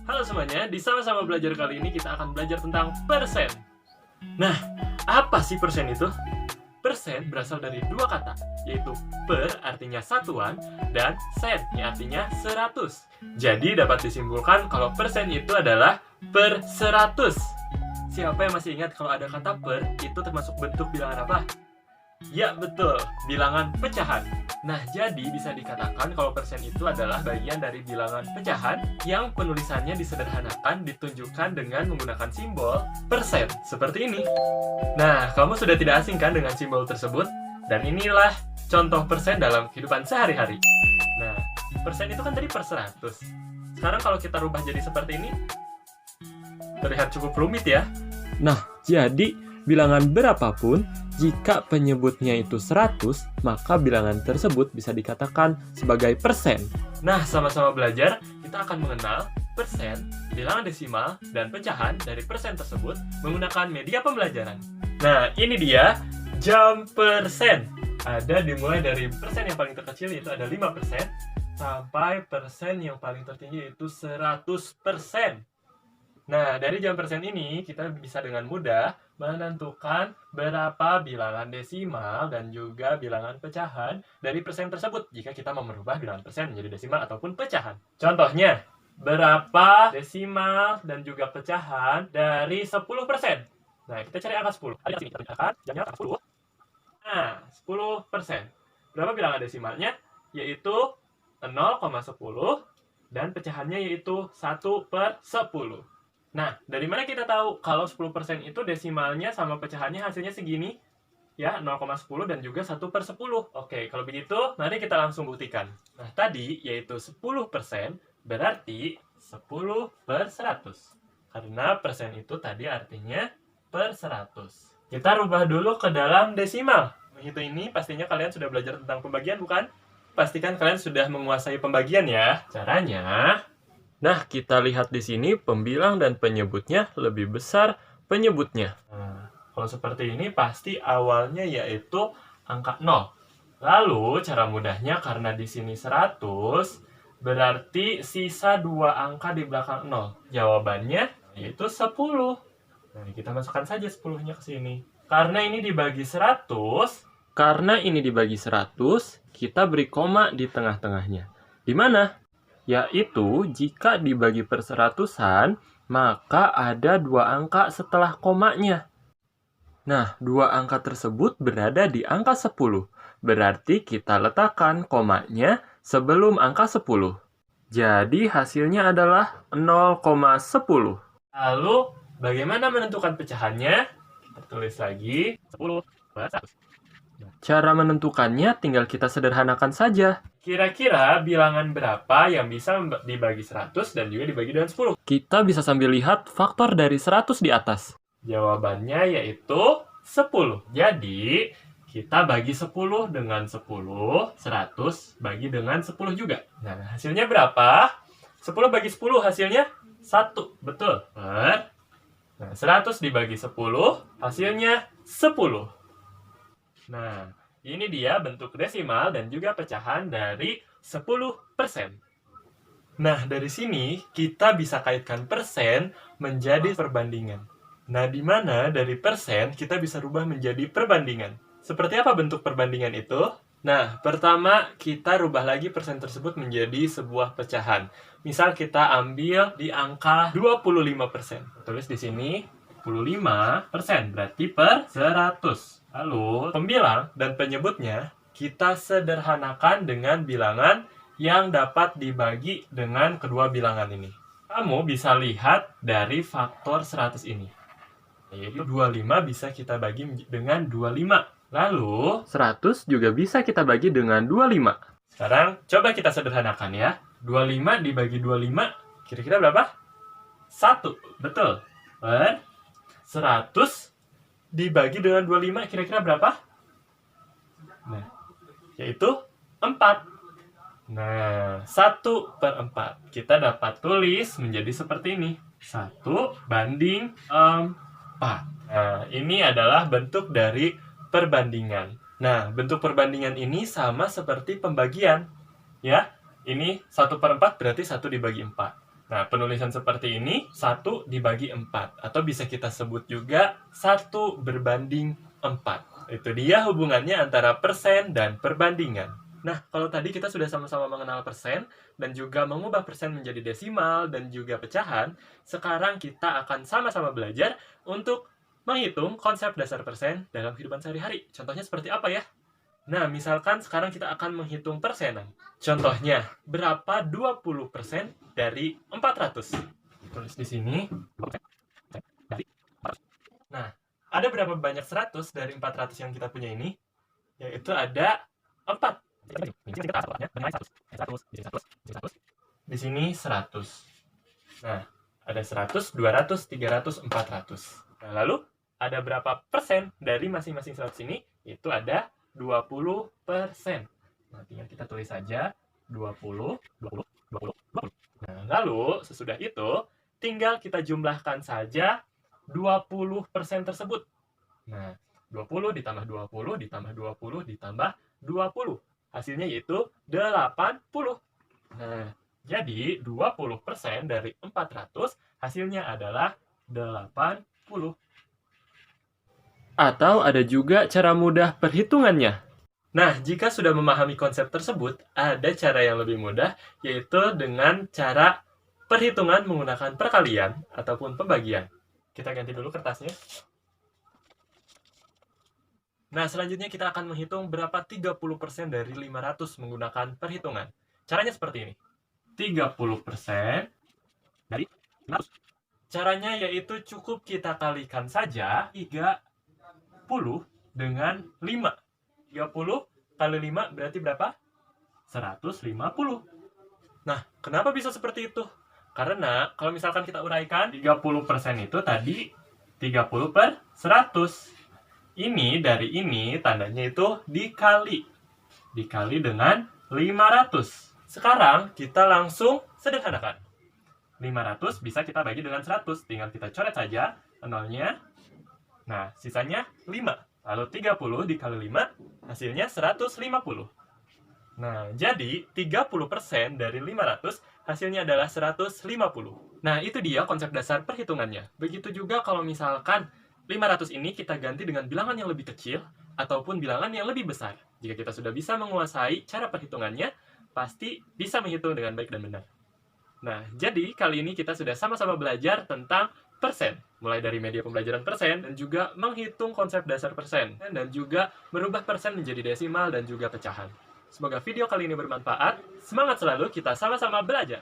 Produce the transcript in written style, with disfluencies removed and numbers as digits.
Halo semuanya, di Sama-Sama Belajar kali ini kita akan belajar tentang persen. Nah, apa sih persen itu? Persen berasal dari dua kata, yaitu per artinya satuan dan sen yang artinya 100. Jadi dapat disimpulkan kalau persen itu adalah per 100. Siapa yang masih ingat kalau ada kata per itu termasuk bentuk bilangan apa? Ya betul, bilangan pecahan. Nah, jadi bisa dikatakan kalau persen itu adalah bagian dari bilangan pecahan yang penulisannya disederhanakan ditunjukkan dengan menggunakan simbol persen, seperti ini. Nah, kamu sudah tidak asing kan dengan simbol tersebut? Dan inilah contoh persen dalam kehidupan sehari-hari. Nah, persen itu kan tadi per 100. Sekarang kalau kita rubah jadi seperti ini, terlihat cukup rumit ya. Nah, jadi bilangan berapapun, jika penyebutnya itu 100, maka bilangan tersebut bisa dikatakan sebagai persen. Nah, sama-sama belajar, kita akan mengenal persen, bilangan desimal, dan pecahan dari persen tersebut menggunakan media pembelajaran. Nah, ini dia jam persen. Ada dimulai dari persen yang paling terkecil, yaitu ada 5%, sampai persen yang paling tertinggi, yaitu 100%. Nah, dari jam persen ini, kita bisa dengan mudah menentukan berapa bilangan desimal dan juga bilangan pecahan dari persen tersebut jika kita mau merubah bilangan persen menjadi desimal ataupun pecahan. Contohnya, berapa desimal dan juga pecahan dari 10%? Nah, kita cari angka 10. Ada sini, kita gunakan jamnya angka 10. Nah, 10%. Berapa bilangan desimalnya? Yaitu 0,10 dan pecahannya yaitu 1/10. Nah, dari mana kita tahu kalau 10% itu desimalnya sama pecahannya hasilnya segini? Ya, 0,10 dan juga 1/10. Oke, kalau begitu, mari kita langsung buktikan. Nah, tadi yaitu 10% berarti 10/100. Karena persen itu tadi artinya per 100. Kita rubah dulu ke dalam desimal. Menghitung ini pastinya kalian sudah belajar tentang pembagian, bukan? Pastikan kalian sudah menguasai pembagian ya. Caranya, nah, kita lihat di sini pembilang dan penyebutnya lebih besar penyebutnya. Nah, kalau seperti ini pasti awalnya yaitu angka 0. Lalu cara mudahnya karena di sini 100 berarti sisa 2 angka di belakang 0. Jawabannya yaitu 10. Nah, kita masukkan saja 10-nya ke sini. Karena ini dibagi 100, kita beri koma di tengah-tengahnya. Di mana? Yaitu jika dibagi per seratusan, maka ada 2 angka setelah komanya. Nah, 2 angka tersebut berada di angka 10. Berarti kita letakkan komanya sebelum angka 10. Jadi hasilnya adalah 0,10. Lalu, bagaimana menentukan pecahannya? Kita tulis lagi 10/100. Cara menentukannya tinggal kita sederhanakan saja. Kira-kira bilangan berapa yang bisa dibagi 100 dan juga dibagi dengan 10? Kita bisa sambil lihat faktor dari 100 di atas. Jawabannya yaitu 10. Jadi, kita bagi 10 dengan 10, 100 bagi dengan 10 juga. Nah, hasilnya berapa? 10 bagi 10 hasilnya 1. Betul. Nah, 100 dibagi 10 hasilnya 10. Nah, ini dia bentuk desimal dan juga pecahan dari 10%. Nah, dari sini kita bisa kaitkan persen menjadi perbandingan. Nah, di mana dari persen kita bisa rubah menjadi perbandingan. Seperti apa bentuk perbandingan itu? Nah, pertama kita rubah lagi persen tersebut menjadi sebuah pecahan. Misal kita ambil di angka 25%. Tulis di sini 25%, berarti per 100. Lalu, pembilang dan penyebutnya kita sederhanakan dengan bilangan yang dapat dibagi dengan kedua bilangan ini. Kamu bisa lihat dari faktor 100 ini. Yaitu 25 bisa kita bagi dengan 25. Lalu, 100 juga bisa kita bagi dengan 25. Sekarang, coba kita sederhanakan ya. 25 dibagi 25, kira-kira berapa? 1. Betul. Per 100 dibagi dengan 25, kira-kira berapa? Nah, yaitu 4. Nah, 1/4. Kita dapat tulis menjadi seperti ini. 1/4. Nah, ini adalah bentuk dari perbandingan. Nah, bentuk perbandingan ini sama seperti pembagian. Ya, ini 1/4 berarti 1 dibagi 4. Nah, penulisan seperti ini 1 dibagi 4, atau bisa kita sebut juga 1 berbanding 4. Itu dia hubungannya antara persen dan perbandingan. Nah, kalau tadi kita sudah sama-sama mengenal persen, dan juga mengubah persen menjadi desimal dan juga pecahan, sekarang kita akan sama-sama belajar untuk menghitung konsep dasar persen dalam kehidupan sehari-hari. Contohnya seperti apa ya? Nah, misalkan sekarang kita akan menghitung persenan. Contohnya, berapa 20% dari 400? Tulis di sini. Nah, ada berapa banyak 100 dari 400 yang kita punya ini? Yaitu ada 4. Di sini 100. Nah, ada 100, 200, 300, 400. Nah, lalu ada berapa persen dari masing-masing 100 ini? Itu ada 20%. Nah, tinggal kita tulis saja 20, 20, 20, 20. Nah, lalu sesudah itu tinggal kita jumlahkan saja 20% tersebut. Nah, 20 ditambah 20 ditambah 20 ditambah 20. Hasilnya yaitu 80. Nah, jadi 20% dari 400 hasilnya adalah 80. Atau ada juga cara mudah perhitungannya. Nah, jika sudah memahami konsep tersebut, ada cara yang lebih mudah, yaitu dengan cara perhitungan menggunakan perkalian ataupun pembagian. Kita ganti dulu kertasnya. Nah, selanjutnya kita akan menghitung berapa 30% dari 500 menggunakan perhitungan. Caranya seperti ini. 30% dari 500. Caranya yaitu cukup kita kalikan saja 30 dengan 5. 30 kali 5 berarti berapa? 150. Nah, kenapa bisa seperti itu? Karena kalau misalkan kita uraikan 30% itu tadi 30 per 100. Ini dari ini tandanya itu dikali. Dikali dengan 500. Sekarang kita langsung sederhanakan. 500 bisa kita bagi dengan 100. Tinggal kita coret saja nolnya. Nah, sisanya 5. Lalu 30 dikali 5, hasilnya 150. Nah, jadi 30% dari 500, hasilnya adalah 150. Nah, itu dia konsep dasar perhitungannya. Begitu juga kalau misalkan 500 ini kita ganti dengan bilangan yang lebih kecil, ataupun bilangan yang lebih besar. Jika kita sudah bisa menguasai cara perhitungannya, pasti bisa menghitung dengan baik dan benar. Nah, jadi kali ini kita sudah sama-sama belajar tentang persen, mulai dari media pembelajaran persen, dan juga menghitung konsep dasar persen, dan juga merubah persen menjadi desimal dan juga pecahan. Semoga video kali ini bermanfaat. Semangat selalu, kita sama-sama belajar!